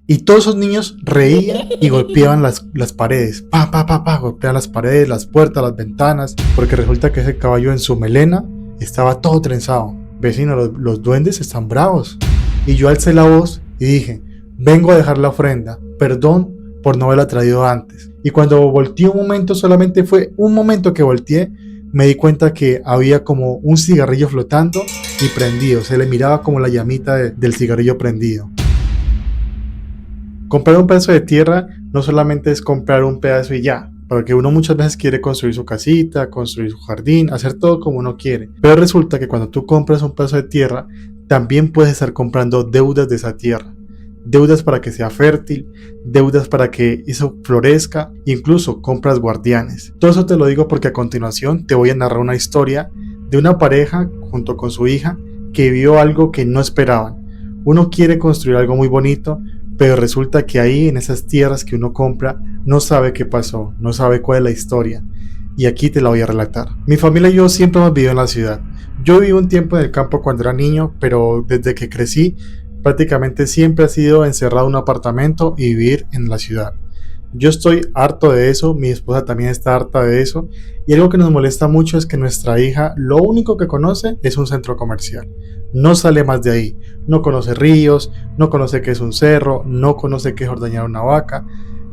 Y todos esos niños reían y golpeaban las paredes. Pa, pa, pa, pa, golpeaban las paredes, las puertas, las ventanas. Porque resulta que ese caballo en su melena estaba todo trenzado. Vecino, los duendes están bravos. Y yo alcé la voz y dije, vengo a dejar la ofrenda. Perdón por no haberla traído antes. Y cuando volteé un momento, solamente fue un momento que volteé, me di cuenta que había como un cigarrillo flotando y prendido. Se le miraba como la llamita del cigarrillo prendido. Comprar un pedazo de tierra no solamente es comprar un pedazo y ya, porque uno muchas veces quiere construir su casita, construir su jardín, hacer todo como uno quiere. Pero resulta que cuando tú compras un pedazo de tierra, también puedes estar comprando deudas de esa tierra. Deudas para que sea fértil, deudas para que eso florezca, incluso compras guardianes. Todo eso te lo digo porque a continuación te voy a narrar una historia de una pareja junto con su hija que vio algo que no esperaban. Uno quiere construir algo muy bonito, pero resulta que ahí en esas tierras que uno compra no sabe qué pasó, no sabe cuál es la historia. Y aquí te la voy a relatar. Mi familia y yo siempre hemos vivido en la ciudad. Yo viví un tiempo en el campo cuando era niño, pero desde que crecí prácticamente siempre ha sido encerrado en un apartamento y vivir en la ciudad. Yo estoy harto de eso, mi esposa también está harta de eso, y algo que nos molesta mucho es que nuestra hija lo único que conoce es un centro comercial. No sale más de ahí, no conoce ríos, no conoce qué es un cerro, no conoce qué es ordeñar una vaca.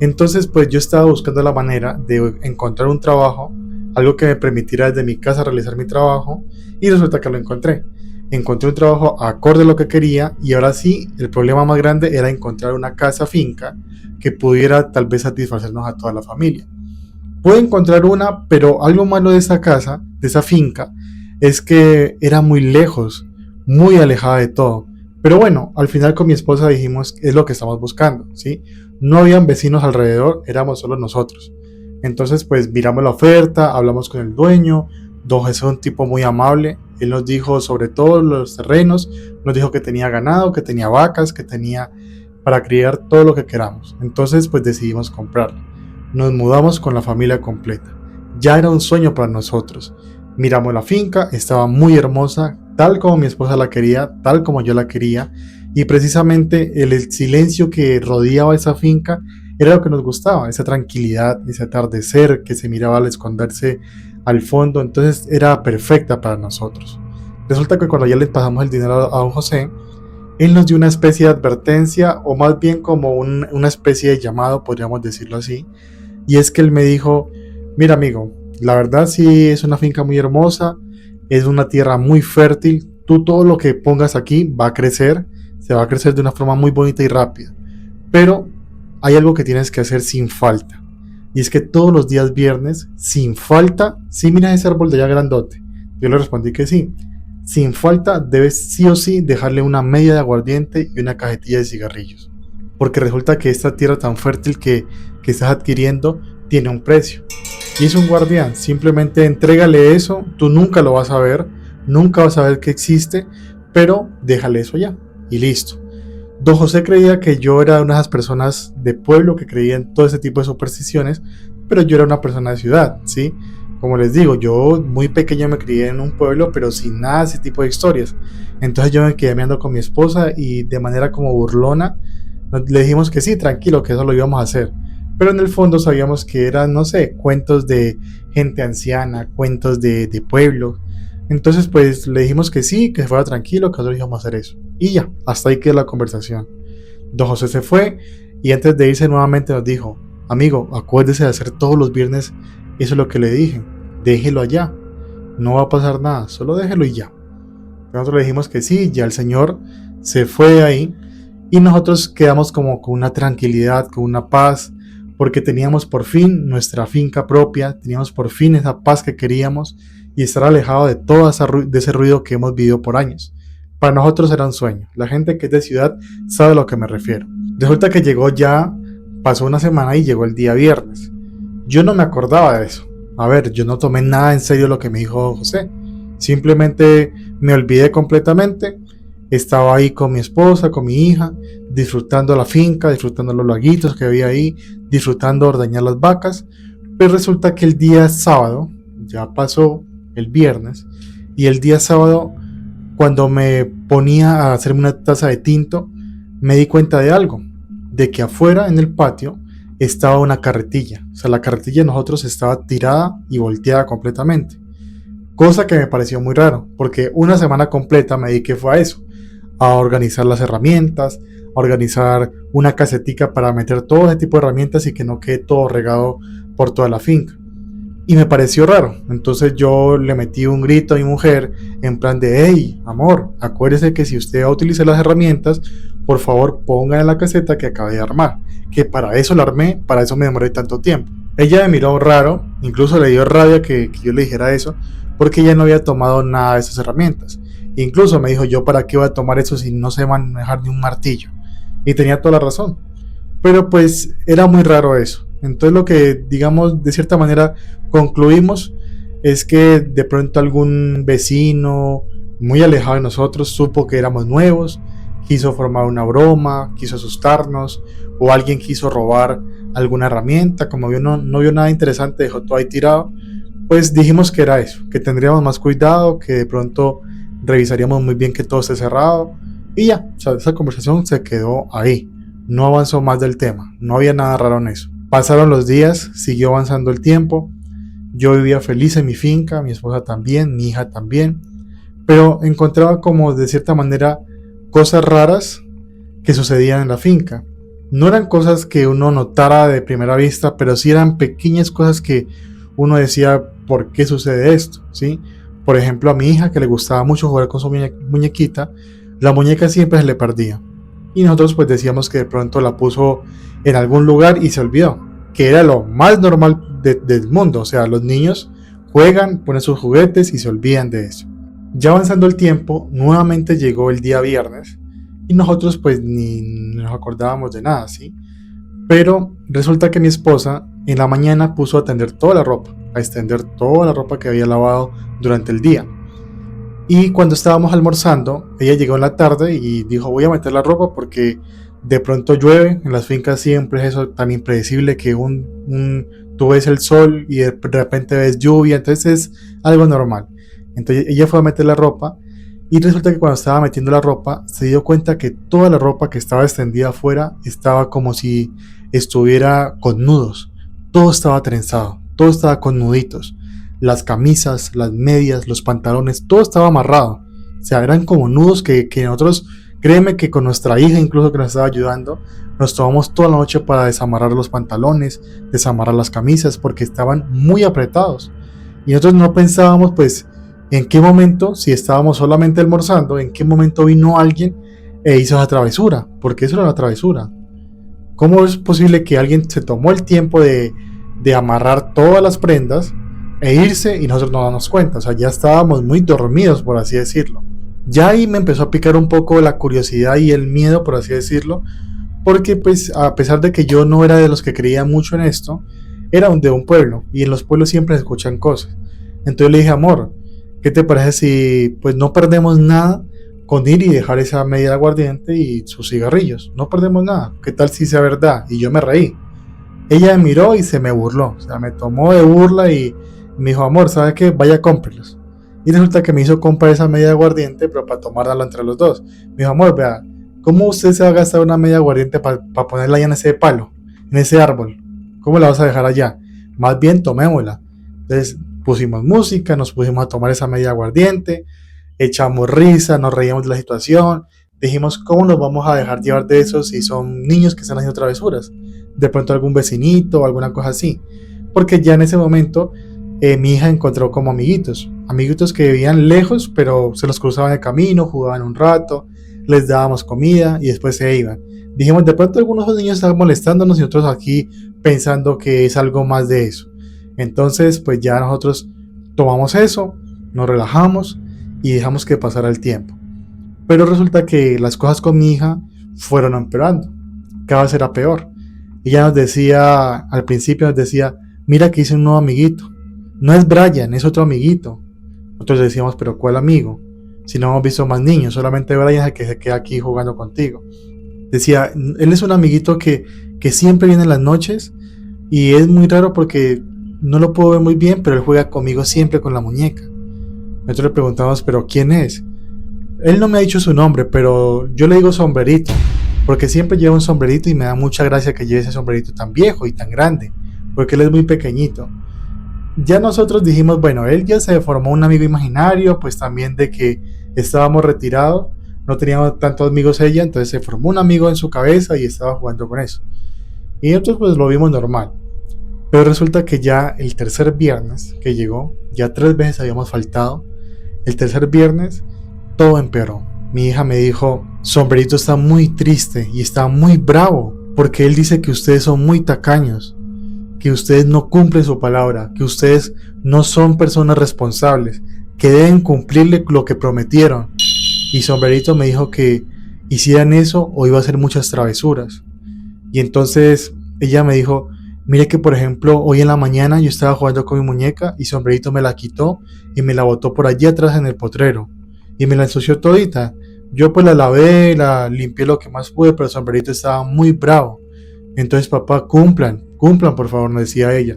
Entonces pues yo estaba buscando la manera de encontrar un trabajo, algo que me permitiera desde mi casa realizar mi trabajo, y resulta que lo encontré. Encontré un trabajo acorde a lo que quería y ahora sí, el problema más grande era encontrar una casa finca que pudiera tal vez satisfacernos a toda la familia. Pude encontrar una, pero algo malo de esa casa, de esa finca, es que era muy lejos, muy alejada de todo. Pero bueno, al final con mi esposa dijimos es lo que estamos buscando, ¿sí? No habían vecinos alrededor, éramos solo nosotros. Entonces pues miramos la oferta, hablamos con el dueño, don José es un tipo muy amable, él nos dijo sobre todos los terrenos, nos dijo que tenía ganado, que tenía vacas, que tenía para criar todo lo que queramos. Entonces pues decidimos comprarlo. Nos mudamos con la familia completa. Ya era un sueño para nosotros. Miramos la finca, estaba muy hermosa, tal como mi esposa la quería, tal como yo la quería, y precisamente el silencio que rodeaba esa finca era lo que nos gustaba, esa tranquilidad, ese atardecer que se miraba al esconderse al fondo, entonces era perfecta para nosotros. Resulta que cuando ya les pasamos el dinero a don José, él nos dio una especie de advertencia, o más bien como una especie de llamado, podríamos decirlo así, y es que él me dijo, mira amigo, la verdad sí es una finca muy hermosa, es una tierra muy fértil, tú todo lo que pongas aquí va a crecer, se va a crecer de una forma muy bonita y rápida, pero hay algo que tienes que hacer sin falta, y es que todos los días viernes, sin falta, sí miras ese árbol de allá grandote, yo le respondí que sí, sin falta debes sí o sí dejarle una media de aguardiente y una cajetilla de cigarrillos, porque resulta que esta tierra tan fértil que estás adquiriendo tiene un precio. Y es un guardián, simplemente entrégale eso, tú nunca lo vas a ver, nunca vas a ver que existe, pero déjale eso ya, y listo. Don José creía que yo era una de esas personas de pueblo que creía en todo ese tipo de supersticiones, pero yo era una persona de ciudad, ¿sí? Como les digo, yo muy pequeño me crié en un pueblo, pero sin nada de ese tipo de historias. Entonces yo me quedé mirando con mi esposa y de manera como burlona le dijimos que sí, tranquilo, que eso lo íbamos a hacer. Pero en el fondo sabíamos que eran, no sé, cuentos de gente anciana, cuentos de pueblo. Entonces pues le dijimos que sí, que fuera tranquilo, que nosotros íbamos a hacer eso. Y ya, hasta ahí quedó la conversación. Don José se fue y antes de irse nuevamente nos dijo, amigo, acuérdese de hacer todos los viernes eso es lo que le dije, déjelo allá, no va a pasar nada, solo déjelo y ya. Nosotros le dijimos que sí, ya el señor se fue de ahí y nosotros quedamos como con una tranquilidad, con una paz, porque teníamos por fin nuestra finca propia, teníamos por fin esa paz que queríamos y estar alejado de todo de ese ruido que hemos vivido por años. Para nosotros era un sueño. La gente que es de ciudad sabe a lo que me refiero. Resulta que llegó ya, pasó una semana y llegó el día viernes. Yo no me acordaba de eso. A ver, yo no tomé nada en serio lo que me dijo José. Simplemente me olvidé completamente. Estaba ahí con mi esposa, con mi hija, disfrutando la finca, disfrutando los laguitos que había ahí, disfrutando ordeñar las vacas. Pero resulta que el día sábado, ya pasó el viernes, y el día sábado, cuando me ponía a hacerme una taza de tinto, me di cuenta de algo. de que afuera en el patio estaba una carretilla. O sea, la carretilla de nosotros estaba tirada y volteada completamente. Cosa que me pareció muy raro, porque una semana completa me dediqué fue a eso, a organizar las herramientas, a organizar una casetica para meter todo ese tipo de herramientas y que no quede todo regado por toda la finca. Y me pareció raro, entonces yo le metí un grito a mi mujer en plan de: hey, amor, acuérdese que si usted va a utilizar las herramientas, por favor ponga en la caseta que acabé de armar, que para eso la armé, para eso me demoré tanto tiempo. Ella me miró raro, incluso le dio rabia que yo le dijera eso, porque ella no había tomado nada de esas herramientas. Incluso me dijo: yo para qué voy a tomar eso si no sé manejar ni un martillo. Y tenía toda la razón. Pero pues era muy raro eso. Entonces lo que, digamos, de cierta manera concluimos es que de pronto algún vecino muy alejado de nosotros supo que éramos nuevos, quiso formar una broma, quiso asustarnos, o alguien quiso robar alguna herramienta. Como no vio nada interesante, dejó todo ahí tirado, pues dijimos que era eso, que tendríamos más cuidado, que de pronto revisaríamos muy bien que todo esté cerrado, y ya. O sea, esa conversación se quedó ahí, no avanzó más del tema, no había nada raro en eso. Pasaron los días, siguió avanzando el tiempo, yo vivía feliz en mi finca, mi esposa también, mi hija también, pero encontraba como de cierta manera cosas raras que sucedían en la finca. No eran cosas que uno notara de primera vista, pero sí eran pequeñas cosas que uno decía: ¿por qué sucede esto? ¿Sí? Por ejemplo, a mi hija, que le gustaba mucho jugar con su muñequita, la muñeca siempre se le perdía. Y nosotros pues decíamos que de pronto la puso en algún lugar y se olvidó, que era lo más normal del mundo. O sea, los niños juegan, ponen sus juguetes y se olvidan de eso. Ya avanzando el tiempo, nuevamente llegó el día viernes y nosotros pues ni nos acordábamos de nada, ¿sí? Pero resulta que mi esposa en la mañana puso a tender toda la ropa, a extender toda la ropa que había lavado durante el día. Y cuando estábamos almorzando, ella llegó en la tarde y dijo: voy a meter la ropa porque de pronto llueve. En las fincas siempre es eso tan impredecible que tú ves el sol y de repente ves lluvia, entonces es algo normal. Entonces ella fue a meter la ropa y resulta que cuando estaba metiendo la ropa se dio cuenta que toda la ropa que estaba extendida afuera estaba como si estuviera con nudos. Todo estaba trenzado, todo estaba con nuditos. Las camisas, las medias, los pantalones, todo estaba amarrado. O sea, eran como nudos que nosotros, créeme que con nuestra hija incluso que nos estaba ayudando, nos tomamos toda la noche para desamarrar los pantalones, desamarrar las camisas, porque estaban muy apretados. Y nosotros no pensábamos pues en qué momento, si estábamos solamente almorzando, en qué momento vino alguien e hizo esa travesura, porque eso era una travesura. ¿Cómo es posible que alguien se tomó el tiempo de amarrar todas las prendas e irse y nosotros no darnos cuenta? O sea, ya estábamos muy dormidos, por así decirlo. Ya ahí me empezó a picar un poco la curiosidad y el miedo, por así decirlo, porque pues a pesar de que yo no era de los que creía mucho en esto, era de un pueblo y en los pueblos siempre se escuchan cosas. Entonces le dije: amor, ¿qué te parece si pues no perdemos nada con ir y dejar esa media de aguardiente y sus cigarrillos? No perdemos nada, ¿qué tal si sea verdad? Y yo me reí. Ella me miró y se me burló, o sea, me tomó de burla y me dijo: amor, ¿sabe qué? Vaya, cómprelos. Y resulta que me hizo comprar esa media de aguardiente, pero para tomárnosla entre los dos. Me dijo: amor, vea, ¿cómo usted se va a gastar una media de aguardiente para ponerla allá en ese palo, en ese árbol? ¿Cómo la vas a dejar allá? Más bien tomémosla. Entonces pusimos música, nos pusimos a tomar esa media de aguardiente, echamos risa, nos reíamos de la situación. Dijimos: ¿cómo nos vamos a dejar llevar de eso si son niños que están haciendo travesuras? De pronto algún vecinito o alguna cosa así. Porque ya en ese momento mi hija encontró como amiguitos que vivían lejos, pero se los cruzaban de camino, jugaban un rato, les dábamos comida y después se iban. Dijimos: de pronto algunos de los niños están molestándonos y nosotros aquí pensando que es algo más de eso. Entonces pues ya nosotros tomamos eso, nos relajamos y dejamos que pasara el tiempo. Pero resulta que las cosas con mi hija fueron empeorando, cada vez era peor. Ella nos decía, al principio nos decía: mira que hice un nuevo amiguito, no es Brian, es otro amiguito. Nosotros decíamos: pero ¿cuál amigo? Si no hemos visto más niños, solamente Brian es el que se queda aquí jugando contigo. Decía: él es un amiguito que siempre viene en las noches y es muy raro porque no lo puedo ver muy bien, pero él juega conmigo siempre con la muñeca. Nosotros le preguntamos: pero ¿quién es? Él no me ha dicho su nombre, pero yo le digo Sombrerito. porque siempre lleva un sombrerito y me da mucha gracia que lleve ese sombrerito tan viejo y tan grande, porque él es muy pequeñito. Ya nosotros dijimos, bueno, él ya se formó un amigo imaginario, pues también de que estábamos retirados, no teníamos tantos amigos ella, entonces se formó un amigo en su cabeza y estaba jugando con eso. Y nosotros pues lo vimos normal. Pero resulta que ya el tercer viernes que llegó, ya 3 veces habíamos faltado, el tercer viernes todo empeoró. Mi hija me dijo, Sombrerito está muy triste y está muy bravo, porque él dice que ustedes son muy tacaños, que ustedes no cumplen su palabra, que ustedes no son personas responsables, que deben cumplirle lo que prometieron. Y Sombrerito me dijo que hicieran eso o iba a hacer muchas travesuras. Y entonces ella me dijo, mire que por ejemplo hoy en la mañana yo estaba jugando con mi muñeca y Sombrerito me la quitó y me la botó por allí atrás en el potrero y me la ensució todita. Yo pues la lavé, la limpié lo que más pude, pero Sombrerito estaba muy bravo. Entonces papá, cumplan por favor, me decía ella.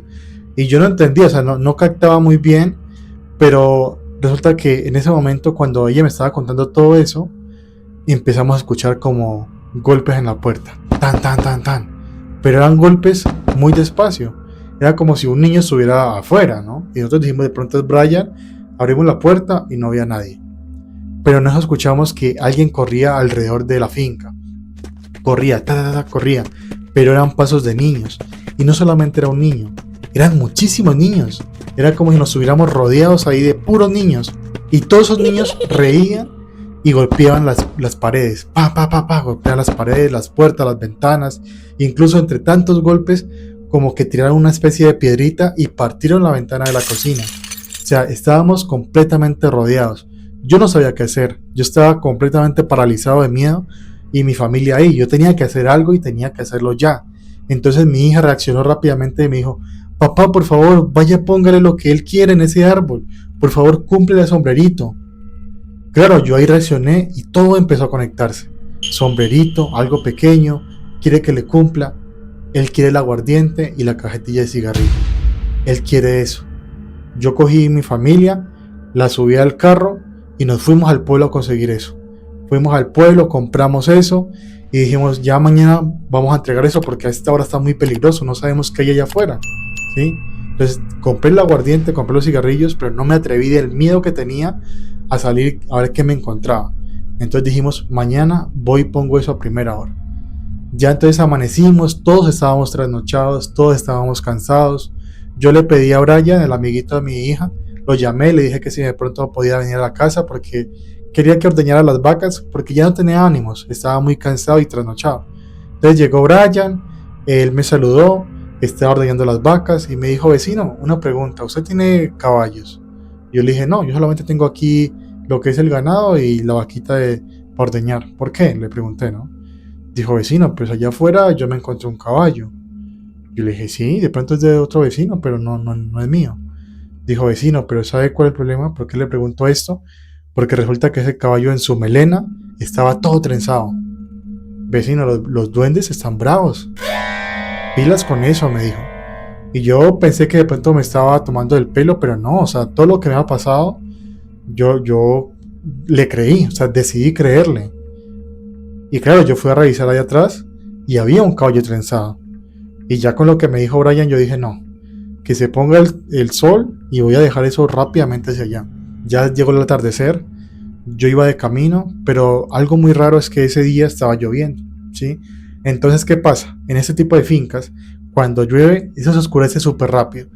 Y yo no entendía, o sea, no captaba muy bien, pero resulta que en ese momento cuando ella me estaba contando todo eso, empezamos a escuchar como golpes en la puerta, tan, tan, tan, tan, pero eran golpes muy despacio, era como si un niño estuviera afuera, ¿no? Y nosotros dijimos, de pronto es Brian, abrimos la puerta y no había nadie, pero nos escuchamos que alguien corría alrededor de la finca, corría, corría, pero eran pasos de niños, y no solamente era un niño, eran muchísimos niños, era como si nos estuviéramos rodeados ahí de puros niños, y todos esos niños reían y golpeaban las paredes, golpeaban las paredes, las puertas, las ventanas, incluso entre tantos golpes como que tiraron una especie de piedrita y partieron la ventana de la cocina. O sea, estábamos completamente rodeados. Yo no sabía qué hacer, yo estaba completamente paralizado de miedo y mi familia ahí, yo tenía que hacer algo y tenía que hacerlo ya. Entonces mi hija reaccionó rápidamente y me dijo, papá, por favor, vaya, póngale lo que él quiere en ese árbol, por favor, cúmplele el sombrerito. Claro, yo ahí reaccioné y todo empezó a conectarse. Sombrerito, algo pequeño, quiere que le cumpla. Él quiere el aguardiente y la cajetilla de cigarrillo. Él quiere eso. Yo cogí mi familia, la subí al carro y nos fuimos al pueblo a conseguir eso. Fuimos al pueblo, compramos eso y dijimos, ya mañana vamos a entregar eso porque a esta hora está muy peligroso, no sabemos qué hay allá afuera, ¿sí? Entonces compré el aguardiente, compré los cigarrillos, pero no me atreví del miedo que tenía a salir a ver qué me encontraba. Entonces dijimos, mañana voy y pongo eso a primera hora. Ya entonces amanecimos, todos estábamos trasnochados, todos estábamos cansados. Yo le pedí a Brian, el amiguito de mi hija, lo llamé, le dije que si de pronto podía venir a la casa porque quería que ordeñara las vacas, porque ya no tenía ánimos, estaba muy cansado y trasnochado. Entonces llegó Brian, él me saludó, estaba ordeñando las vacas y me dijo, vecino, una pregunta, ¿usted tiene caballos? Yo le dije, no, yo solamente tengo aquí lo que es el ganado y la vaquita para ordeñar. ¿Por qué? Le pregunté, ¿no? Dijo, vecino, pues allá afuera yo me encontré un caballo. Yo le dije, sí, de pronto es de otro vecino, pero no es mío. Dijo, vecino, pero ¿sabe cuál es el problema? ¿Por qué le pregunto esto? Porque resulta que ese caballo en su melena estaba todo trenzado. Vecino, los duendes están bravos. Pilas con eso, me dijo. Y yo pensé que de pronto me estaba tomando el pelo, pero no, o sea, todo lo que me ha pasado, yo le creí, o sea, decidí creerle. Y claro, yo fui a revisar allá atrás y había un caballo trenzado. Y ya con lo que me dijo Brian, yo dije, no, que se ponga el sol y voy a dejar eso rápidamente hacia allá. Ya llegó el atardecer, yo iba de camino, pero algo muy raro es que ese día estaba lloviendo, ¿sí? Entonces, ¿qué pasa? En este tipo de fincas, cuando llueve, eso se oscurece súper rápido.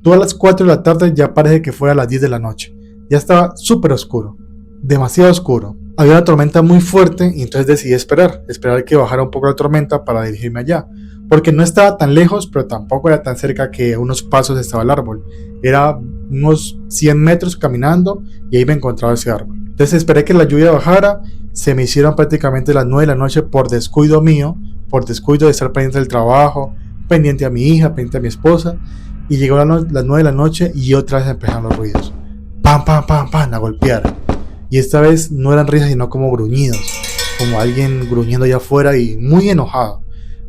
Tú a las 4 de la tarde ya parece que fue a las 10 de la noche. Ya estaba súper oscuro, demasiado oscuro. Había una tormenta muy fuerte y entonces decidí esperar que bajara un poco la tormenta para dirigirme allá. Porque no estaba tan lejos, pero tampoco era tan cerca que a unos pasos estaba el árbol. Era unos 100 metros caminando y ahí me encontraba ese árbol. Entonces esperé que la lluvia bajara, se me hicieron prácticamente las 9 de la noche por descuido mío, por descuido de estar pendiente del trabajo, pendiente a mi hija, pendiente a mi esposa, y llegó las 9 de la noche y otra vez empezaron los ruidos. Pam, pam, pam, pam, a golpear. Y esta vez no eran risas, sino como gruñidos, como alguien gruñendo allá afuera y muy enojado.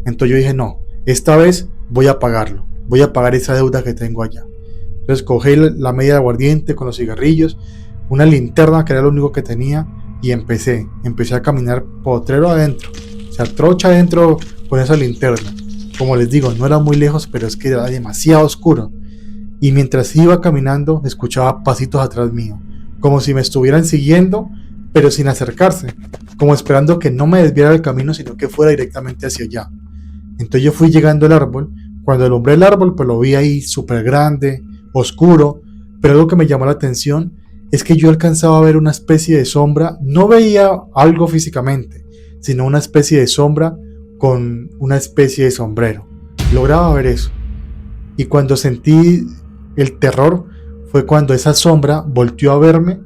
Entonces yo dije, no, esta vez voy a pagarlo, voy a pagar esa deuda que tengo allá. Entonces cogí la media de aguardiente con los cigarrillos, una linterna que era lo único que tenía y empecé a caminar potrero adentro, O sea, trocha adentro con esa linterna. Como les digo, no era muy lejos, pero es que era demasiado oscuro. Y mientras iba caminando, escuchaba pasitos atrás mío, como si me estuvieran siguiendo, pero sin acercarse, como esperando que no me desviara del camino, sino que fuera directamente hacia allá. Entonces yo fui llegando al árbol. Cuando alumbré el árbol, pues lo vi ahí súper grande, oscuro, pero algo que me llamó la atención es que yo alcanzaba a ver una especie de sombra. No veía algo físicamente, sino una especie de sombra con una especie de sombrero. Lograba ver eso. Y cuando sentí el terror fue cuando esa sombra volteó a verme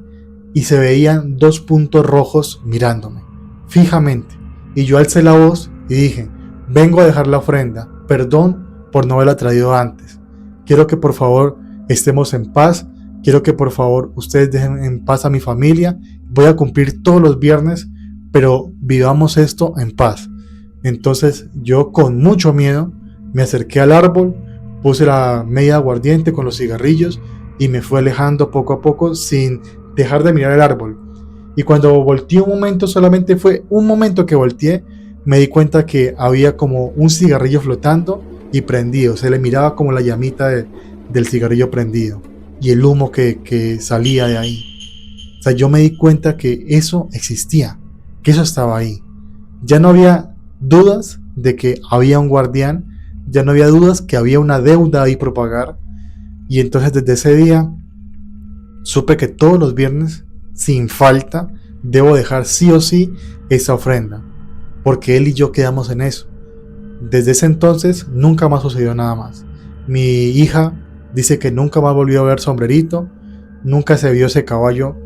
y se veían dos puntos rojos mirándome fijamente. Y yo alcé la voz y dije: vengo a dejar la ofrenda, perdón por no haberla traído antes. Quiero que por favor estemos en paz, quiero que por favor ustedes dejen en paz a mi familia. Voy a cumplir todos los viernes, pero vivamos esto en paz. Entonces yo, con mucho miedo, me acerqué al árbol, puse la media aguardiente con los cigarrillos y me fui alejando poco a poco sin dejar de mirar el árbol. Y cuando volteé un momento, solamente fue un momento que volteé, me di cuenta que había como un cigarrillo flotando y prendido. Se le miraba como la llamita del cigarrillo prendido y el humo que salía de ahí. O sea, yo me di cuenta que eso existía, que eso estaba ahí. Ya no había dudas de que había un guardián, ya no había dudas que había una deuda ahí por pagar. Y entonces desde ese día supe que todos los viernes, sin falta, debo dejar sí o sí esa ofrenda, porque él y yo quedamos en eso. Desde ese entonces nunca más sucedió nada más. Mi hija dice que nunca más volvió a ver sombrerito, nunca se vio ese caballo,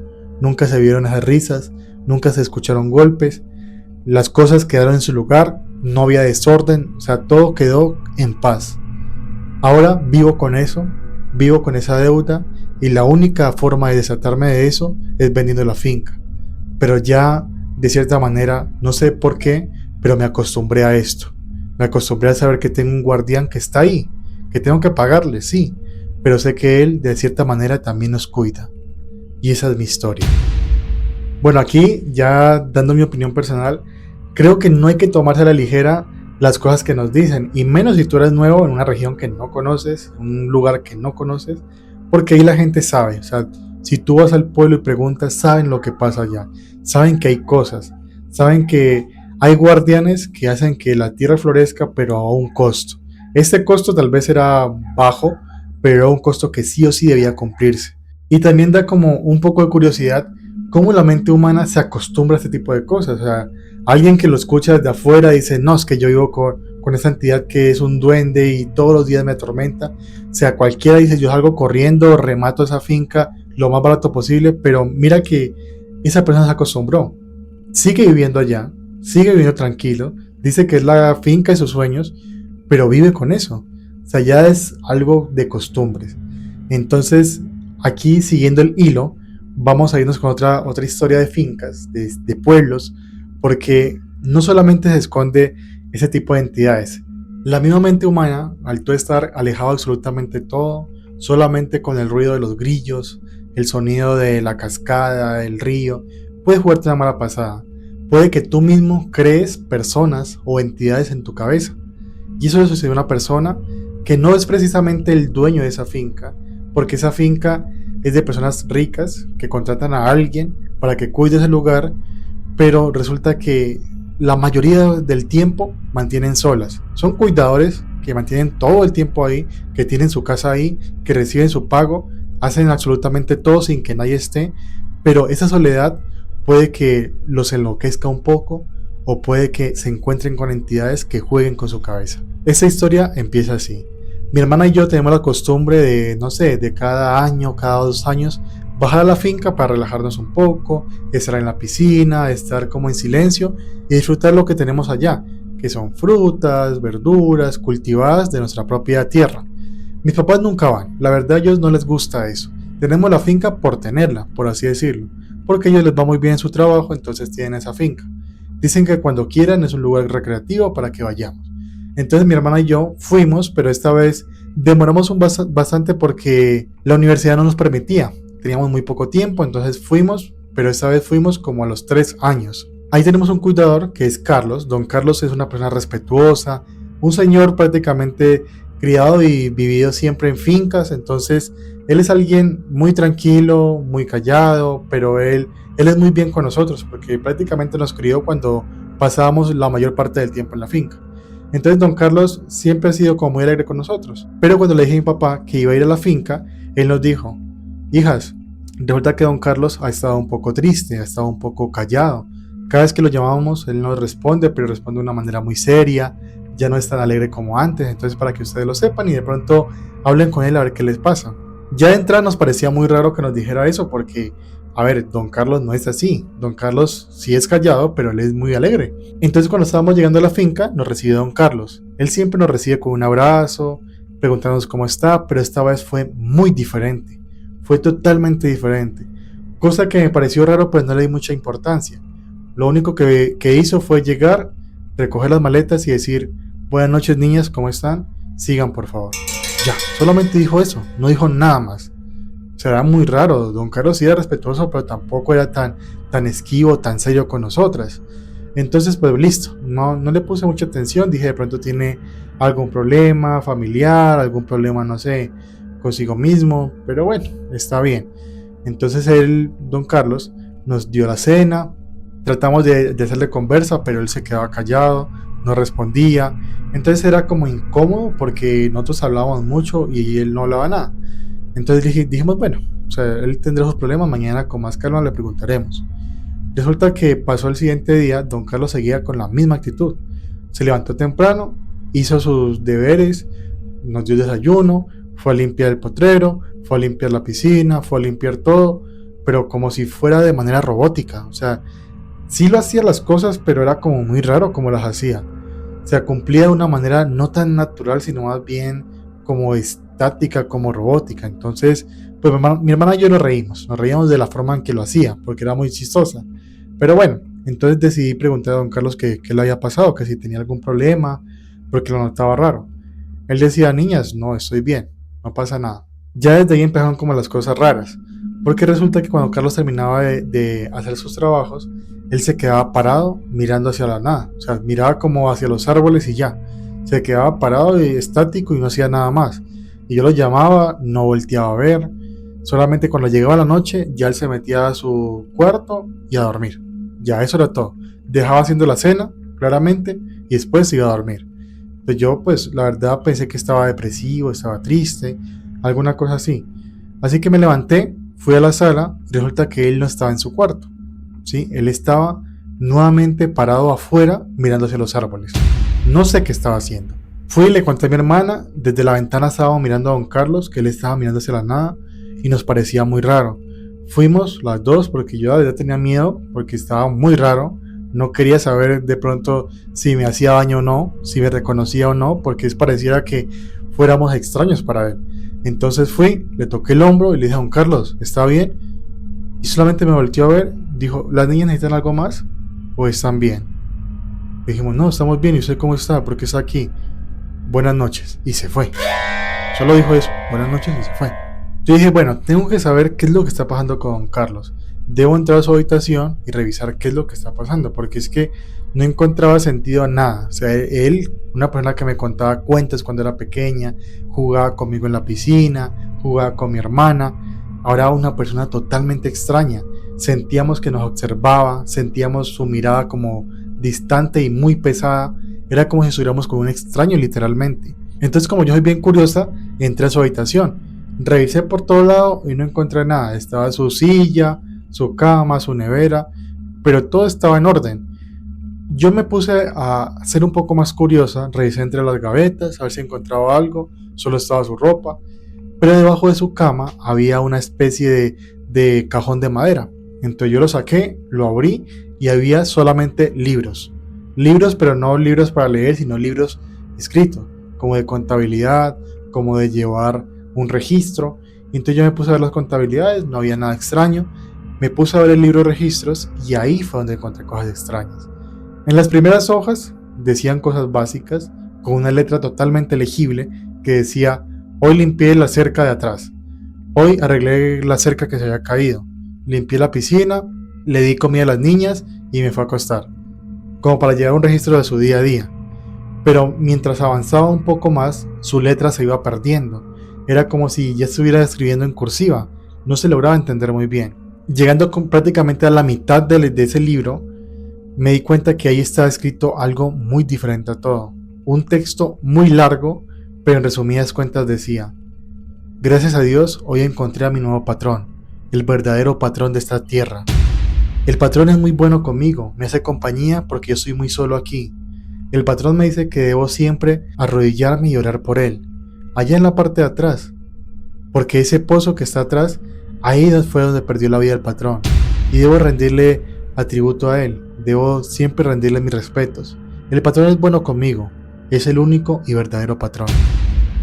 nunca se vieron esas risas, nunca se escucharon golpes. Las cosas quedaron en su lugar, no había desorden, o sea, todo quedó en paz. Ahora vivo con eso, vivo con esa deuda, y la única forma de desatarme de eso es vendiendo la finca. Pero ya, de cierta manera, no sé por qué, pero me acostumbré a esto. Me acostumbré a saber que tengo un guardián que está ahí, que tengo que pagarle, sí, pero sé que él de cierta manera también nos cuida. Y esa es mi historia. Bueno, aquí ya dando mi opinión personal, creo que no hay que tomarse a la ligera las cosas que nos dicen, y menos si tú eres nuevo en una región que no conoces, un lugar que no conoces, porque ahí la gente sabe. O sea, si tú vas al pueblo y preguntas, saben lo que pasa allá, saben que hay cosas, saben que hay guardianes que hacen que la tierra florezca, pero a un costo. Este costo tal vez era bajo, pero era un costo que sí o sí debía cumplirse. Y también da como un poco de curiosidad cómo la mente humana se acostumbra a este tipo de cosas. O sea, alguien que lo escucha desde afuera dice: no, es que yo vivo con esa entidad que es un duende y todos los días me atormenta. O sea, cualquiera dice: yo salgo corriendo, remato esa finca lo más barato posible, pero mira que esa persona se acostumbró. Sigue viviendo allá, sigue viviendo tranquilo, dice que es la finca de sus sueños, pero vive con eso. O sea, ya es algo de costumbres. Entonces, aquí siguiendo el hilo, vamos a irnos con otra historia de fincas, de pueblos, porque no solamente se esconde ese tipo de entidades. La misma mente humana, al tú estar alejado de absolutamente todo, solamente con el ruido de los grillos, el sonido de la cascada, del río, puede jugarte una mala pasada. Puede que tú mismo crees personas o entidades en tu cabeza. Y eso le sucedió a una persona que no es precisamente el dueño de esa finca, porque esa finca es de personas ricas que contratan a alguien para que cuide ese lugar, pero resulta que la mayoría del tiempo mantienen solas. Son cuidadores que mantienen todo el tiempo ahí, que tienen su casa ahí, que reciben su pago, hacen absolutamente todo sin que nadie esté, pero esa soledad puede que los enloquezca un poco, o puede que se encuentren con entidades que jueguen con su cabeza. Esta historia empieza así. Mi hermana y yo tenemos la costumbre de, no sé, de cada año, cada 2 años, bajar a la finca para relajarnos un poco, estar en la piscina, estar como en silencio y disfrutar lo que tenemos allá, que son frutas, verduras, cultivadas de nuestra propia tierra. Mis papás nunca van, la verdad a ellos no les gusta eso. Tenemos la finca por tenerla, por así decirlo, porque a ellos les va muy bien en su trabajo, entonces tienen esa finca. Dicen que cuando quieran es un lugar recreativo para que vayamos. Entonces mi hermana y yo fuimos, pero esta vez demoramos bastante porque la universidad no nos permitía. Teníamos muy poco tiempo, entonces fuimos, pero esta vez fuimos como a los 3 años. Ahí tenemos un cuidador que es Carlos. Don Carlos es una persona respetuosa, un señor prácticamente criado y vivido siempre en fincas, entonces él es alguien muy tranquilo, muy callado, pero él es muy bien con nosotros porque prácticamente nos crió cuando pasábamos la mayor parte del tiempo en la finca. Entonces don Carlos siempre ha sido como muy alegre con nosotros, pero cuando le dije a mi papá que iba a ir a la finca, él nos dijo: hijas, resulta que don Carlos ha estado un poco triste, ha estado un poco callado. Cada vez que lo llamamos, él nos responde, pero responde de una manera muy seria, ya no es tan alegre como antes, entonces para que ustedes lo sepan y de pronto hablen con él a ver qué les pasa. Ya de entrada nos parecía muy raro que nos dijera eso porque, a ver, don Carlos no es así, don Carlos sí es callado, pero él es muy alegre. Entonces cuando estábamos llegando a la finca, nos recibe don Carlos. Él siempre nos recibe con un abrazo, preguntándonos cómo está, pero esta vez fue muy diferente, fue totalmente diferente. Cosa que me pareció raro, pues no le di mucha importancia. Lo único que hizo fue llegar, recoger las maletas y decir: buenas noches niñas, ¿cómo están? Sigan por favor. Ya, solamente dijo eso, no dijo nada más. O sea, era muy raro, don Carlos sí era respetuoso, pero tampoco era tan esquivo, tan serio con nosotras. Entonces, pues listo, no le puse mucha atención, dije de pronto tiene algún problema familiar, algún problema, no sé, consigo mismo, pero bueno, está bien. Entonces don Carlos, nos dio la cena, tratamos de hacerle conversa, pero él se quedaba callado, no respondía. Entonces era como incómodo porque nosotros hablábamos mucho y él no hablaba nada. Entonces dijimos, bueno, o sea, él tendrá sus problemas, mañana con más calma le preguntaremos. Resulta que pasó el siguiente día, don Carlos seguía con la misma actitud. Se levantó temprano, hizo sus deberes, nos dio desayuno, fue a limpiar el potrero, fue a limpiar la piscina, fue a limpiar todo, pero como si fuera de manera robótica. O sea, sí lo hacía las cosas, pero era como muy raro como las hacía. O sea, cumplía de una manera no tan natural, sino más bien como estática, como robótica. Entonces, pues mi hermana y yo nos reíamos de la forma en que lo hacía, porque era muy chistosa. Pero bueno, entonces decidí preguntar a don Carlos qué le había pasado, que si tenía algún problema, porque lo notaba raro. Él decía: niñas, no, estoy bien, no pasa nada. Ya desde ahí empezaron como las cosas raras, porque resulta que cuando Carlos terminaba de hacer sus trabajos, él se quedaba parado mirando hacia la nada, o sea, miraba como hacia los árboles y ya, se quedaba parado y estático y no hacía nada más. Y yo lo llamaba, no volteaba a ver, solamente cuando llegaba la noche ya él se metía a su cuarto y a dormir. Ya, eso era todo. Dejaba haciendo la cena, claramente, y después se iba a dormir. Pues yo, pues, la verdad pensé que estaba depresivo, estaba triste, alguna cosa así. Así que me levanté, fui a la sala y resulta que él no estaba en su cuarto. ¿Sí? Él estaba nuevamente parado afuera mirando hacia los árboles. No sé qué estaba haciendo. Fui y le conté a mi hermana, desde la ventana estábamos mirando a don Carlos, que él estaba mirando hacia la nada y nos parecía muy raro. Fuimos las dos porque yo ya tenía miedo, porque estaba muy raro. No quería saber de pronto si me hacía daño o no, si me reconocía o no, porque pareciera que fuéramos extraños para él. Entonces fui, le toqué el hombro y le dije: don Carlos, ¿está bien? Y solamente me volteó a ver, dijo: ¿las niñas necesitan algo más o están bien? Dijimos: no, estamos bien. ¿Y usted cómo está? ¿Por qué está aquí? Buenas noches. Y se fue. Solo dijo eso, buenas noches, y se fue. Yo dije: bueno, tengo que saber qué es lo que está pasando con Carlos. Debo entrar a su habitación y revisar qué es lo que está pasando, porque es que no encontraba sentido a nada. O sea, él, una persona que me contaba cuentos cuando era pequeña, jugaba conmigo en la piscina, jugaba con mi hermana, ahora una persona totalmente extraña. Sentíamos que nos observaba, sentíamos su mirada como distante y muy pesada. Era como si estuviéramos con un extraño, literalmente. Entonces, como yo soy bien curiosa, entré a su habitación. Revisé por todo lado y no encontré nada. Estaba su silla, su cama, su nevera, pero todo estaba en orden. Yo me puse a ser un poco más curiosa, revisé entre las gavetas a ver si encontraba algo, solo estaba su ropa, pero debajo de su cama había una especie de cajón de madera. Entonces yo lo saqué, lo abrí y había solamente libros. Libros, pero no libros para leer, sino libros escritos, como de contabilidad, como de llevar un registro. Entonces yo me puse a ver las contabilidades, no había nada extraño. Me puse a ver el libro de registros y ahí fue donde encontré cosas extrañas. En las primeras hojas decían cosas básicas con una letra totalmente legible que decía: hoy limpié la cerca de atrás, hoy arreglé la cerca que se había caído, limpié la piscina, le di comida a las niñas y me fue a acostar, como para llevar un registro de su día a día. Pero mientras avanzaba un poco más, su letra se iba perdiendo. Era como si ya estuviera escribiendo en cursiva, no se lograba entender muy bien. Llegando prácticamente a la mitad de ese libro, me di cuenta que ahí estaba escrito algo muy diferente a todo. Un texto muy largo, pero en resumidas cuentas decía: gracias a Dios, hoy encontré a mi nuevo patrón, el verdadero patrón de esta tierra. El patrón es muy bueno conmigo, me hace compañía porque yo soy muy solo aquí. El patrón me dice que debo siempre arrodillarme y orar por él, allá en la parte de atrás, porque ese pozo que está atrás, ahí fue donde perdió la vida el patrón, y debo rendirle atributo a él, debo siempre rendirle mis respetos. El patrón es bueno conmigo, es el único y verdadero patrón.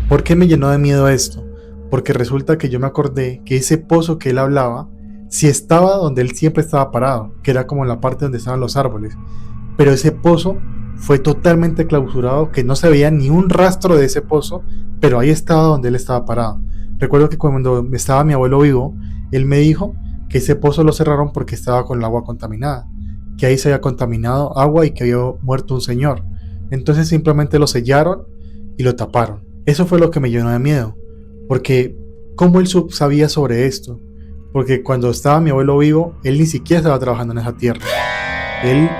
¿Por qué me llenó de miedo esto? Porque resulta que yo me acordé que ese pozo que él hablaba, sí estaba donde él siempre estaba parado, que era como en la parte donde estaban los árboles, pero ese pozo fue totalmente clausurado, que no se veía ni un rastro de ese pozo, pero ahí estaba donde él estaba parado. Recuerdo que cuando estaba mi abuelo vivo, él me dijo que ese pozo lo cerraron porque estaba con el agua contaminada, que ahí se había contaminado agua y que había muerto un señor. Entonces simplemente lo sellaron y lo taparon. Eso fue lo que me llenó de miedo, porque ¿cómo él sabía sobre esto? Porque cuando estaba mi abuelo vivo, él ni siquiera estaba trabajando en esa tierra. Él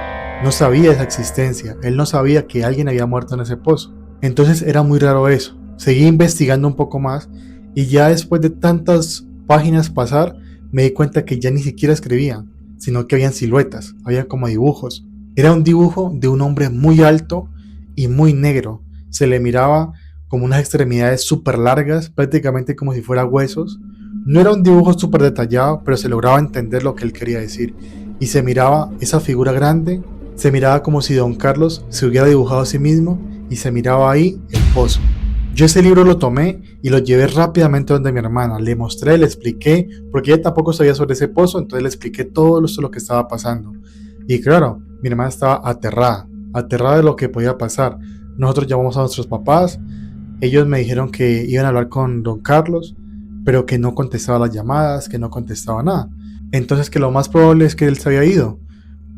no sabía esa existencia, él no sabía que alguien había muerto en ese pozo. Entonces era muy raro eso. Seguí investigando un poco más y ya después de tantas páginas pasar, me di cuenta que ya ni siquiera escribía, sino que habían siluetas, había como dibujos. Era un dibujo de un hombre muy alto y muy negro. Se le miraba como unas extremidades súper largas, prácticamente como si fuera huesos. No era un dibujo súper detallado, pero se lograba entender lo que él quería decir. Y se miraba esa figura grande, se miraba como si Don Carlos se hubiera dibujado a sí mismo y se miraba ahí el pozo. Yo ese libro lo tomé y lo llevé rápidamente donde mi hermana. Le mostré, le expliqué, porque ella tampoco sabía sobre ese pozo, entonces le expliqué todo lo que estaba pasando. Y claro, mi hermana estaba aterrada de lo que podía pasar. Nosotros llamamos a nuestros papás, ellos me dijeron que iban a hablar con Don Carlos, pero que no contestaba las llamadas, que no contestaba nada. Entonces que lo más probable es que él se había ido,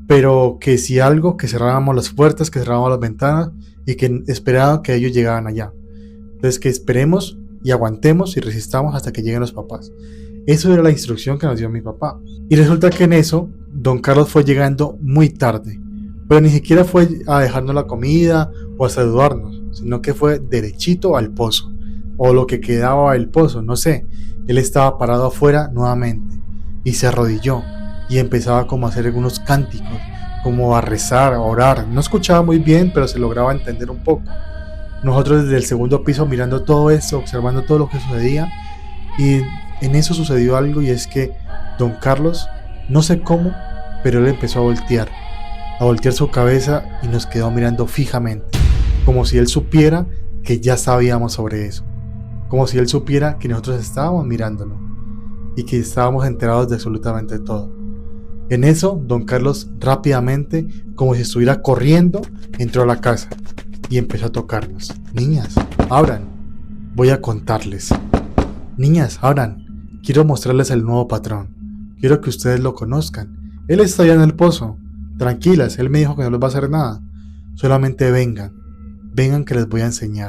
pero que si algo, que cerrábamos las puertas, que cerrábamos las ventanas y que esperaba que ellos llegaran allá. Entonces que esperemos y aguantemos y resistamos hasta que lleguen los papás. Eso era la instrucción que nos dio mi papá. Y resulta que en eso, Don Carlos fue llegando muy tarde, pero ni siquiera fue a dejarnos la comida o a saludarnos, sino que fue derechito al pozo, o lo que quedaba del pozo, no sé. Él estaba parado afuera nuevamente y se arrodilló y empezaba como a hacer algunos cánticos, como a rezar, a orar. No escuchaba muy bien, pero se lograba entender un poco. Nosotros desde el segundo piso mirando todo esto, observando todo lo que sucedía, y en eso sucedió algo, y es que Don Carlos, no sé cómo, pero él empezó a voltear su cabeza y nos quedó mirando fijamente, como si él supiera que ya sabíamos sobre eso, como si él supiera que nosotros estábamos mirándolo y que estábamos enterados de absolutamente todo. En eso, Don Carlos rápidamente, como si estuviera corriendo, entró a la casa y empezó a tocarnos. Niñas, abran, voy a contarles. Niñas, abran, quiero mostrarles el nuevo patrón. Quiero que ustedes lo conozcan. Él está allá en el pozo. Tranquilas, él me dijo que no les va a hacer nada. Solamente vengan que les voy a enseñar.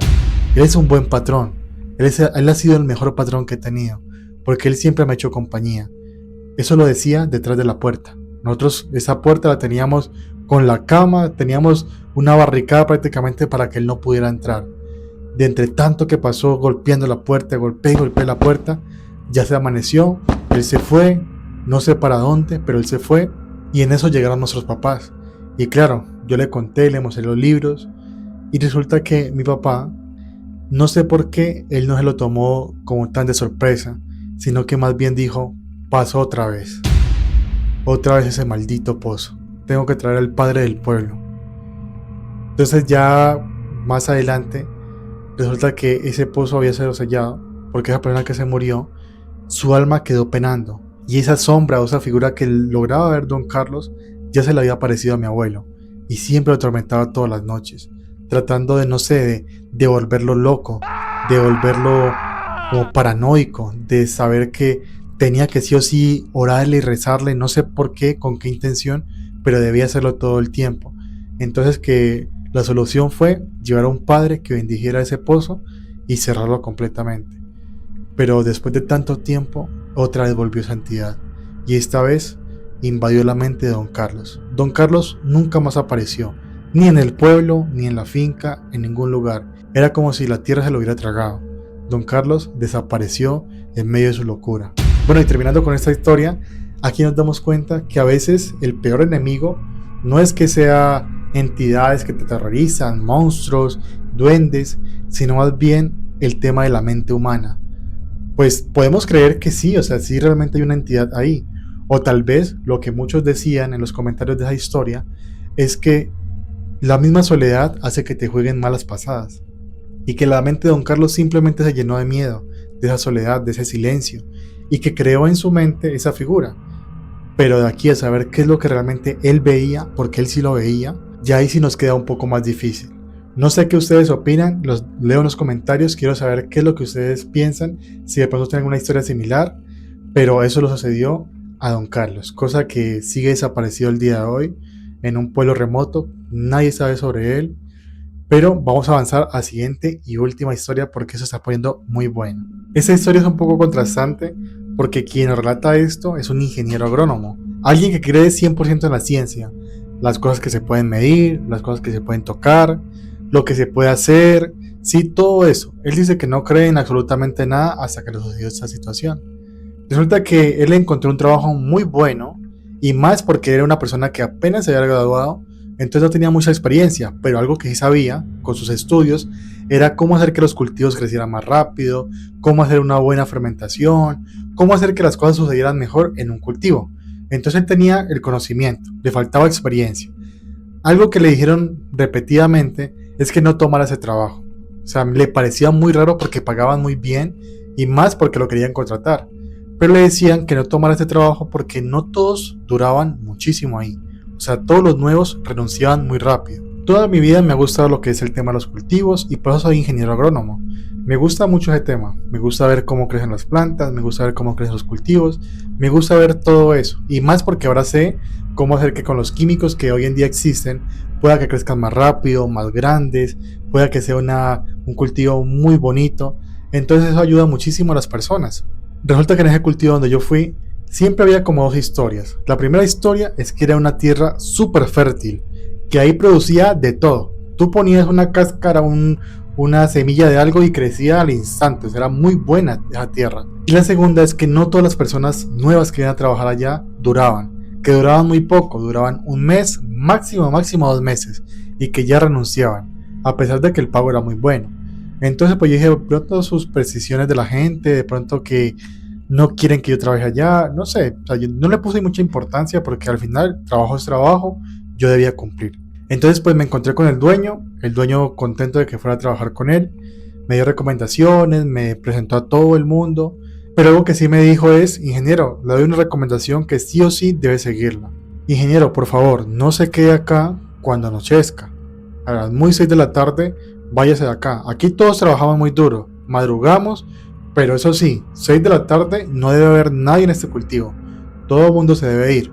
Él es un buen patrón. Él ha sido el mejor patrón que he tenido, porque él siempre me ha hecho compañía. Eso lo decía detrás de la puerta. Nosotros esa puerta la teníamos con la cama, teníamos una barricada prácticamente para que él no pudiera entrar. De entre tanto que pasó golpeando la puerta, golpeé la puerta, ya se amaneció, él se fue, no sé para dónde, pero él se fue, y en eso llegaron nuestros papás. Y claro, yo le conté, le mostré los libros, y resulta que mi papá, no sé por qué, él no se lo tomó como tan de sorpresa, sino que más bien dijo: pasó otra vez ese maldito pozo, tengo que traer al padre del pueblo. Entonces ya más adelante resulta que ese pozo había sido sellado porque esa persona que se murió, su alma quedó penando, y esa sombra o esa figura que lograba ver Don Carlos ya se le había aparecido a mi abuelo y siempre lo atormentaba todas las noches, tratando de, no sé, de volverlo loco, de volverlo como paranoico, de saber que tenía que sí o sí orarle y rezarle, no sé por qué, con qué intención, pero debía hacerlo todo el tiempo. Entonces que la solución fue llevar a un padre que bendijera ese pozo y cerrarlo completamente. Pero después de tanto tiempo, otra vez volvió esa entidad, y esta vez invadió la mente de don Carlos. Don Carlos nunca más apareció, ni en el pueblo, ni en la finca, en ningún lugar. Era como si la tierra se lo hubiera tragado. Don Carlos desapareció en medio de su locura. Bueno, y terminando con esta historia, aquí nos damos cuenta que a veces el peor enemigo no es que sea entidades que te aterrorizan, monstruos, duendes, sino más bien el tema de la mente humana. Pues podemos creer que sí, o sea, sí realmente hay una entidad ahí. O tal vez lo que muchos decían en los comentarios de esa historia es que la misma soledad hace que te jueguen malas pasadas. Y que la mente de don Carlos simplemente se llenó de miedo, de esa soledad, de ese silencio. Y que creó en su mente esa figura. Pero de aquí a saber qué es lo que realmente él veía, porque él sí lo veía, ya ahí sí nos queda un poco más difícil. No sé qué ustedes opinan, los leo en los comentarios, quiero saber qué es lo que ustedes piensan, si de pronto tienen una historia similar, pero eso lo sucedió a don Carlos, cosa que sigue desaparecido el día de hoy, en un pueblo remoto, nadie sabe sobre él, pero vamos a avanzar a la siguiente y última historia porque eso se está poniendo muy bueno. Esta historia es un poco contrastante porque quien relata esto es un ingeniero agrónomo, alguien que cree 100% en la ciencia, las cosas que se pueden medir, las cosas que se pueden tocar, lo que se puede hacer, sí, todo eso. Él dice que no cree en absolutamente nada hasta que le sucedió esta situación. Resulta que él encontró un trabajo muy bueno, y más porque era una persona que apenas se había graduado, entonces no tenía mucha experiencia, pero algo que sí sabía con sus estudios era cómo hacer que los cultivos crecieran más rápido, cómo hacer una buena fermentación, cómo hacer que las cosas sucedieran mejor en un cultivo. Entonces él tenía el conocimiento, le faltaba experiencia. Algo que le dijeron repetidamente es que no tomara ese trabajo. O sea, le parecía muy raro porque pagaban muy bien y más porque lo querían contratar. Pero le decían que no tomara este trabajo porque no todos duraban muchísimo ahí. O sea, todos los nuevos renunciaban muy rápido. Toda mi vida me ha gustado lo que es el tema de los cultivos y por eso soy ingeniero agrónomo. Me gusta mucho ese tema. Me gusta ver cómo crecen las plantas, me gusta ver cómo crecen los cultivos, me gusta ver todo eso. Y más porque ahora sé cómo hacer que con los químicos que hoy en día existen pueda que crezcan más rápido, más grandes, pueda que sea un cultivo muy bonito. Entonces eso ayuda muchísimo a las personas. Resulta que en ese cultivo donde yo fui siempre había como dos historias. La primera historia es que era una tierra súper fértil, que ahí producía de todo. Tú ponías una cáscara, una semilla de algo y crecía al instante, o sea, era muy buena esa tierra. Y la segunda es que no todas las personas nuevas que iban a trabajar allá duraban, que duraban muy poco, duraban un mes, máximo 2 meses, y que ya renunciaban, a pesar de que el pago era muy bueno. Entonces pues yo dije, de pronto sus precisiones de la gente, de pronto que no quieren que yo trabaje allá, no sé, o sea, yo no le puse mucha importancia porque al final trabajo es trabajo, yo debía cumplir. Entonces pues me encontré con el dueño contento de que fuera a trabajar con él, me dio recomendaciones, me presentó a todo el mundo, pero algo que sí me dijo es, ingeniero, le doy una recomendación que sí o sí debe seguirla. Ingeniero, por favor, no se quede acá cuando anochezca. A las muy 6 de la tarde, váyase de acá. Aquí todos trabajamos muy duro, madrugamos, pero eso sí, 6 de la tarde no debe haber nadie en este cultivo. Todo el mundo se debe ir.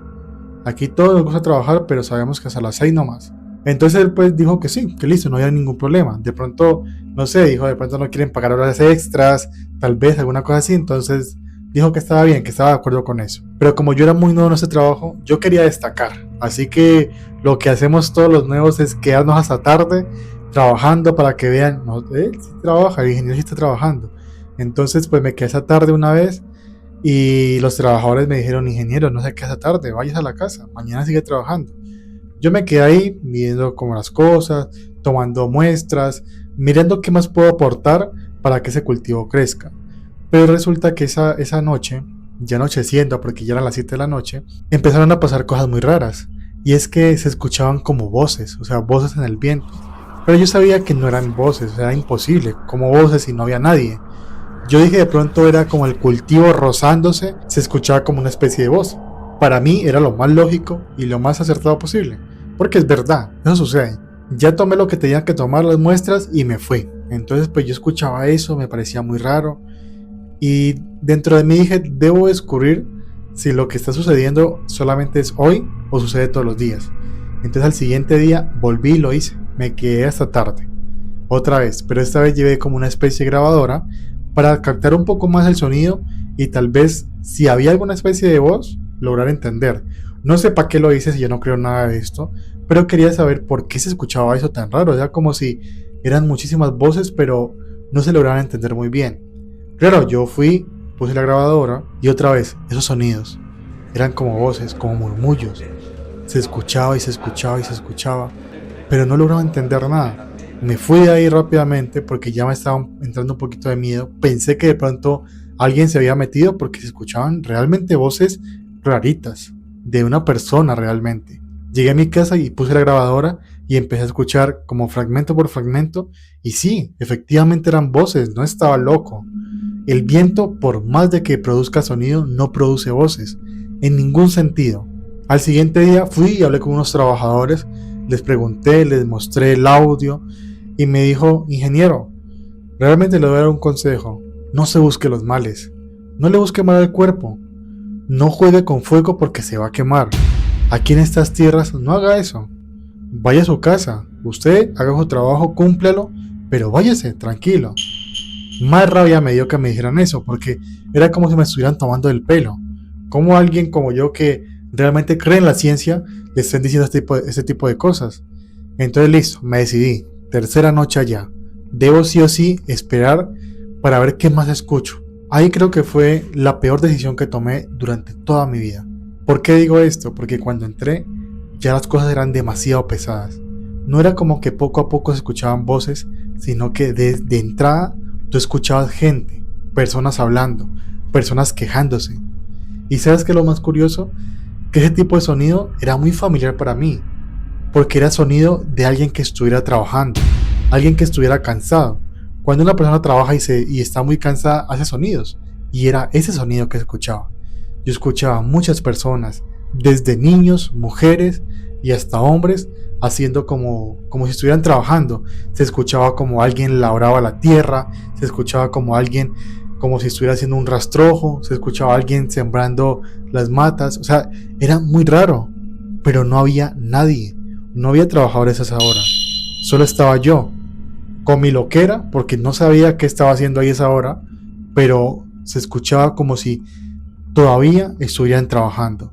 Aquí todos nos gusta trabajar, pero sabemos que hasta las 6 no más. Entonces él pues dijo que sí, que listo, no había ningún problema. De pronto, no sé, dijo, de pronto no quieren pagar horas extras, tal vez alguna cosa así. Entonces dijo que estaba bien, que estaba de acuerdo con eso. Pero como yo era muy nuevo en este trabajo, yo quería destacar. Así que lo que hacemos todos los nuevos es quedarnos hasta tarde trabajando para que vean, no, él sí trabaja, el ingeniero sí está trabajando. Entonces pues me quedé esa tarde una vez y los trabajadores me dijeron, ingeniero, no se quede esa tarde, vayas a la casa, mañana sigue trabajando. Yo me quedé ahí viendo como las cosas, tomando muestras, mirando qué más puedo aportar para que ese cultivo crezca. Pero resulta que esa noche, ya anocheciendo, porque ya eran las 7 de la noche, empezaron a pasar cosas muy raras. Y es que se escuchaban como voces, o sea, voces en el viento. Pero yo sabía que no eran voces, era imposible, como voces y no había nadie. Yo dije de pronto era como el cultivo rozándose, se escuchaba como una especie de voz. Para mí era lo más lógico y lo más acertado posible, porque es verdad, eso sucede. Ya tomé lo que tenía que tomar, las muestras, y me fui. Entonces pues yo escuchaba eso, me parecía muy raro, y dentro de mí dije, debo descubrir si lo que está sucediendo solamente es hoy o sucede todos los días. Entonces al siguiente día volví y lo hice. Me quedé hasta tarde. Otra vez, pero esta vez llevé como una especie de grabadora para captar un poco más el sonido y tal vez si había alguna especie de voz, lograr entender. No sé para qué lo hice si yo no creo nada de esto, pero quería saber por qué se escuchaba eso tan raro. Era como si eran muchísimas voces, pero no se lograban entender muy bien. Claro, yo fui, puse la grabadora y otra vez, esos sonidos. Eran como voces, como murmullos. Se escuchaba y se escuchaba y se escuchaba, pero no lograba entender nada. Me fui de ahí rápidamente porque ya me estaba entrando un poquito de miedo. Pensé que de pronto alguien se había metido porque se escuchaban realmente voces raritas, de una persona realmente. Llegué a mi casa y puse la grabadora y empecé a escuchar como fragmento por fragmento y sí, efectivamente eran voces, no estaba loco. El viento, por más de que produzca sonido, no produce voces, en ningún sentido. Al siguiente día fui y hablé con unos trabajadores, les pregunté, les mostré el audio y me dijo: ingeniero, realmente le voy a dar un consejo, no se busque los males, no le busque mal al cuerpo, no juegue con fuego porque se va a quemar. Aquí en estas tierras no haga eso. Vaya a su casa, usted haga su trabajo, cúmplalo, pero váyase tranquilo. Más rabia me dio que me dijeran eso, porque era como si me estuvieran tomando el pelo. Como alguien como yo que realmente cree en la ciencia le estén diciendo este tipo de cosas. Entonces listo, me decidí. Tercera noche allá. Debo sí o sí esperar para ver qué más escucho. Ahí creo que fue la peor decisión que tomé durante toda mi vida. ¿Por qué digo esto? Porque cuando entré ya las cosas eran demasiado pesadas. No era como que poco a poco se escuchaban voces, sino que desde entrada tú escuchabas gente, personas hablando, personas quejándose. ¿Y sabes qué es lo más curioso? Que ese tipo de sonido era muy familiar para mí, porque era sonido de alguien que estuviera trabajando, alguien que estuviera cansado. Cuando una persona trabaja y está muy cansada, hace sonidos, y era ese sonido que escuchaba. Yo escuchaba a muchas personas, desde niños, mujeres y hasta hombres, haciendo como si estuvieran trabajando. Se escuchaba como alguien labraba la tierra, se escuchaba como alguien, como si estuviera haciendo un rastrojo, se escuchaba alguien sembrando las matas. O sea, era muy raro, pero no había nadie, no había trabajadores a esa hora. Solo estaba yo, con mi loquera, porque no sabía qué estaba haciendo ahí a esa hora, pero se escuchaba como si todavía estuvieran trabajando.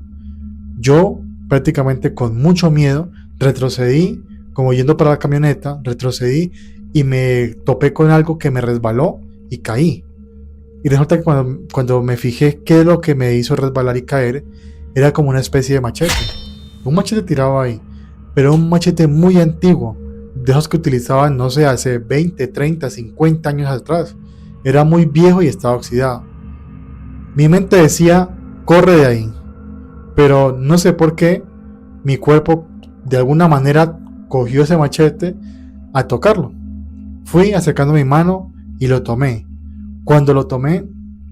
Yo, prácticamente con mucho miedo, retrocedí, como yendo para la camioneta, retrocedí y me topé con algo que me resbaló y caí. Y resulta que cuando me fijé qué es lo que me hizo resbalar y caer, era como una especie de machete. Un machete tirado ahí, pero un machete muy antiguo, de esos que utilizaban, no sé, hace 20, 30, 50 años atrás. Era muy viejo y estaba oxidado. Mi mente decía: corre de ahí. Pero no sé por qué, mi cuerpo de alguna manera cogió ese machete a tocarlo. Fui acercando mi mano y lo tomé. Cuando lo tomé,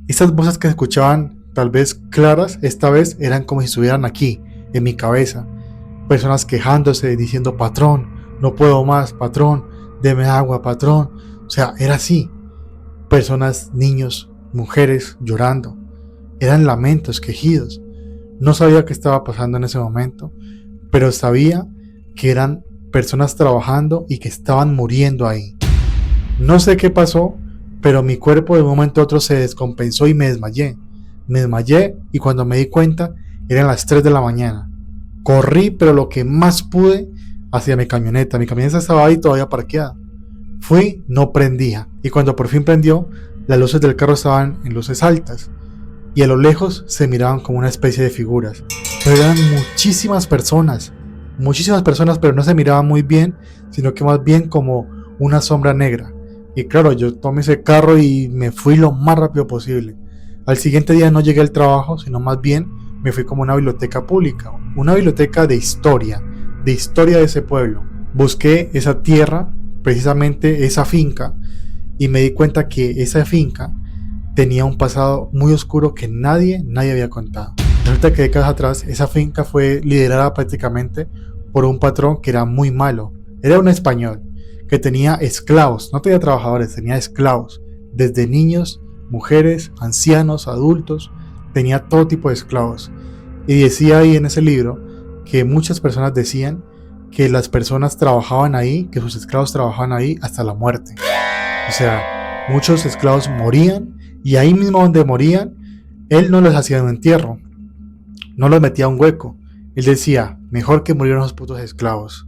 esas voces que se escuchaban tal vez claras, esta vez eran como si estuvieran aquí, en mi cabeza. Personas quejándose, diciendo: patrón, no puedo más, patrón, deme agua, patrón. O sea, era así. Personas, niños, mujeres llorando. Eran lamentos, quejidos. No sabía qué estaba pasando en ese momento, pero sabía que eran personas trabajando y que estaban muriendo ahí. No sé qué pasó, pero mi cuerpo de un momento a otro se descompensó y me desmayé. Me desmayé y cuando me di cuenta eran las 3 de la mañana. Corrí, pero lo que más pude, hacia mi camioneta. Mi camioneta estaba ahí todavía parqueada. Fui, no prendía, y cuando por fin prendió, las luces del carro estaban en luces altas y a lo lejos se miraban como una especie de figuras. Pero eran muchísimas personas, pero no se miraban muy bien, sino que más bien como una sombra negra. Y claro, yo tomé ese carro y me fui lo más rápido posible. Al siguiente día no llegué al trabajo, sino más bien me fui como a una biblioteca pública, una biblioteca de historia de ese pueblo. Busqué esa tierra, precisamente esa finca, y me di cuenta que esa finca tenía un pasado muy oscuro que nadie había contado. Resulta que décadas atrás esa finca fue liderada prácticamente por un patrón que era muy malo. Era un español que tenía esclavos, no tenía trabajadores, tenía esclavos, desde niños, mujeres, ancianos, adultos, tenía todo tipo de esclavos. Y decía ahí en ese libro que muchas personas decían que las personas trabajaban ahí, que sus esclavos trabajaban ahí hasta la muerte. O sea, muchos esclavos morían y ahí mismo donde morían, él no les hacía un entierro, no los metía a un hueco. Él decía, mejor que murieron los putos esclavos.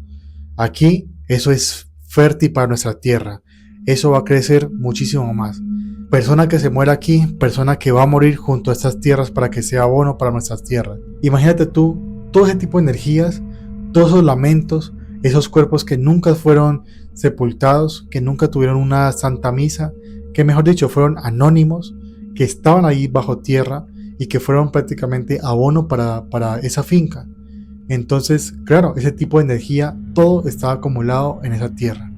Aquí eso es fértil para nuestra tierra. Eso va a crecer muchísimo más. Persona que se muera aquí, persona que va a morir junto a estas tierras para que sea abono para nuestras tierras. Imagínate tú, todo ese tipo de energías, todos esos lamentos, esos cuerpos que nunca fueron sepultados, que nunca tuvieron una santa misa, que mejor dicho fueron anónimos, que estaban ahí bajo tierra y que fueron prácticamente abono para esa finca. Entonces, claro, ese tipo de energía, todo estaba acumulado en esa tierra.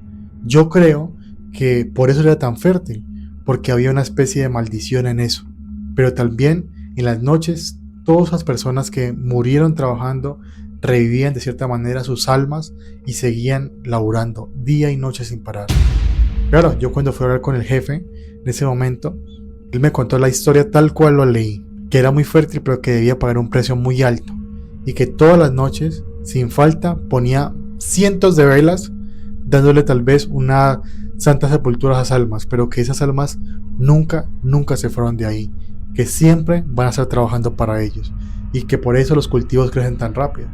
Yo creo que por eso era tan fértil, porque había una especie de maldición en eso. Pero también en las noches, todas esas personas que murieron trabajando revivían de cierta manera sus almas y seguían laburando día y noche sin parar. Claro, yo cuando fui a hablar con el jefe, en ese momento, él me contó la historia tal cual lo leí, que era muy fértil pero que debía pagar un precio muy alto y que todas las noches, sin falta, ponía cientos de velas dándole tal vez una santa sepultura a esas almas, pero que esas almas nunca se fueron de ahí, que siempre van a estar trabajando para ellos y que por eso los cultivos crecen tan rápido,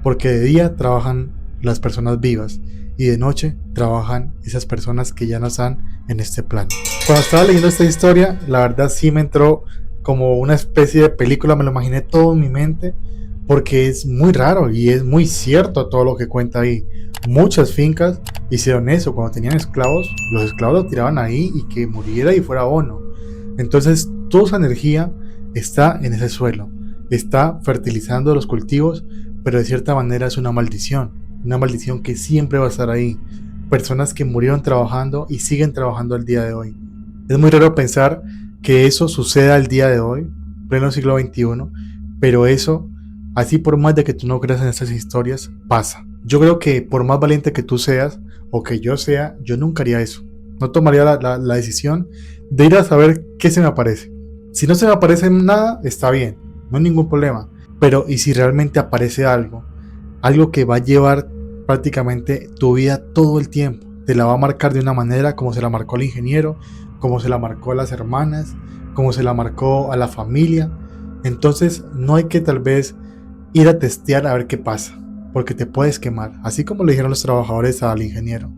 porque de día trabajan las personas vivas y de noche trabajan esas personas que ya no están en este plano. Cuando estaba leyendo esta historia, la verdad sí me entró como una especie de película, me lo imaginé todo en mi mente, porque es muy raro y es muy cierto todo lo que cuenta ahí. Muchas fincas hicieron eso, cuando tenían esclavos, los esclavos los tiraban ahí y que muriera y fuera abono. Entonces toda esa energía está en ese suelo, está fertilizando los cultivos, pero de cierta manera es una maldición que siempre va a estar ahí. Personas que murieron trabajando y siguen trabajando al día de hoy. Es muy raro pensar que eso suceda al día de hoy, pleno siglo XXI, pero eso, así por más de que tú no creas en estas historias, pasa. Yo creo que por más valiente que tú seas, o que yo sea, yo nunca haría eso. No tomaría la decisión de ir a saber qué se me aparece. Si no se me aparece nada, está bien, no hay ningún problema. Pero ¿y si realmente aparece algo? Algo que va a llevar prácticamente tu vida todo el tiempo. Te la va a marcar de una manera como se la marcó el ingeniero, como se la marcó a las hermanas, como se la marcó a la familia. Entonces no hay que tal vez ir a testear a ver qué pasa, porque te puedes quemar, así como le dijeron los trabajadores al ingeniero.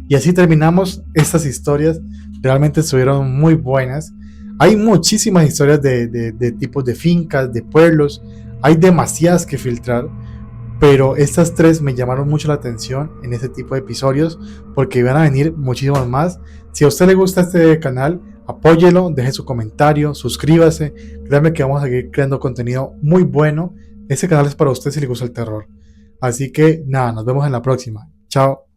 Y así terminamos estas historias, realmente estuvieron muy buenas. Hay muchísimas historias de tipos de fincas, de pueblos, hay demasiadas que filtrar, pero estas tres me llamaron mucho la atención en este tipo de episodios, porque van a venir muchísimos más. Si a usted le gusta este canal, apóyelo, deje su comentario, suscríbase, créanme que vamos a seguir creando contenido muy bueno. Este canal es para usted si le gusta el terror. Así que nada, nos vemos en la próxima. Chao.